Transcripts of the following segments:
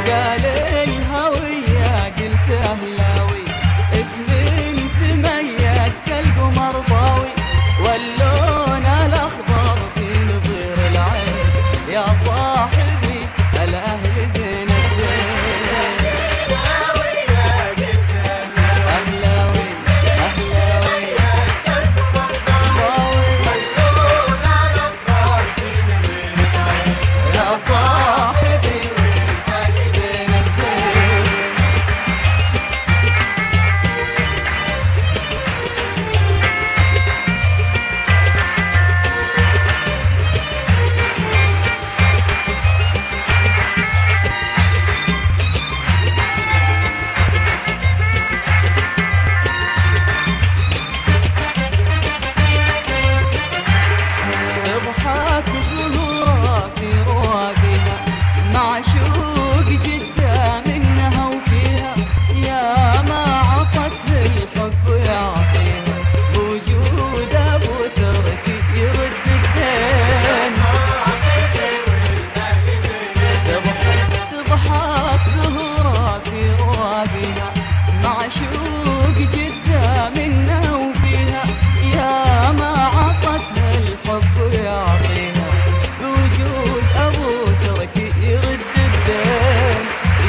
قال الهوية قلت أهلاوي، اسم تميز كالقمر ضاوي، واللون الأخضر في نظير العين، يا صاحبي الأهل زين الزين. الهوية قلت أهلاوي أهلاوي كالقمر ضاوي، واللون الأخضر في نظير العين، يا صاحبي زين الزين. تضحك زهورة في روابها، معشوق جدا منها وفيها، يا ما عطته الحب يعطيها، بوجود ابو تركي يرد الدين. تضحك زهورة في روابها، معشوق جدا منها وفيها، يا ما عطتها الحب يعطيها، بوجود ابو تركي يرد الدين،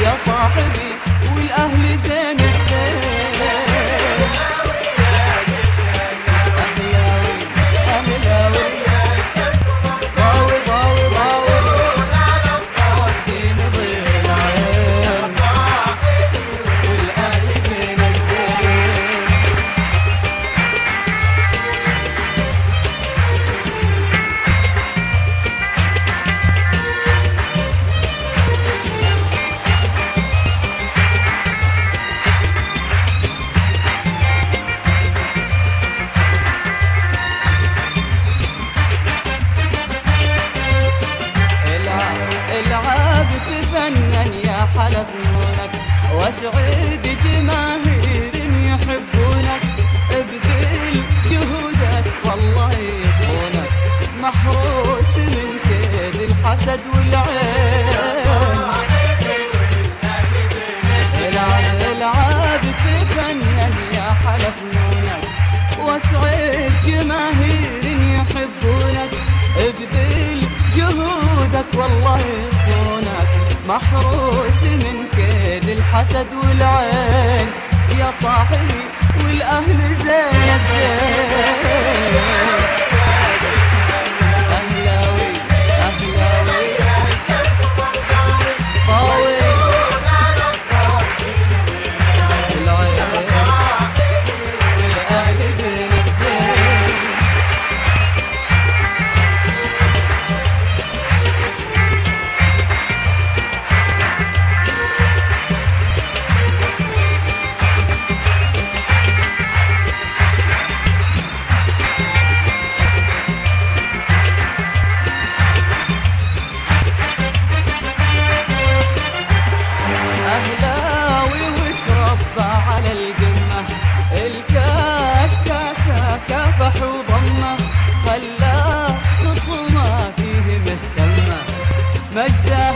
يا صاحبي والاهل زين الزين. أهلاوي أهلاوي ضاوي ضاوي ضاوي في نظير العين، والاهل زين الزين. العاب تفنن يا حلف نونك، واسعد جماهير يحبونك، ابذل جهودك والله يصونك، محروس من كيد الحسد والعين. العاب تفنن يا حلف نونك، واسعد جماهير يحبونك، ابذل جهودك والله يصونك، محروس من كيد الحسد والعين، يا صاحبي والاهل زين الزين. أهلاوي أهلاوي ضاوي العين، والاهل زين الزين. أهلاوي وتربى على القمة، الكاس كاسه كافح وضمه، خلاه خصومه فيه مهتمة، مجده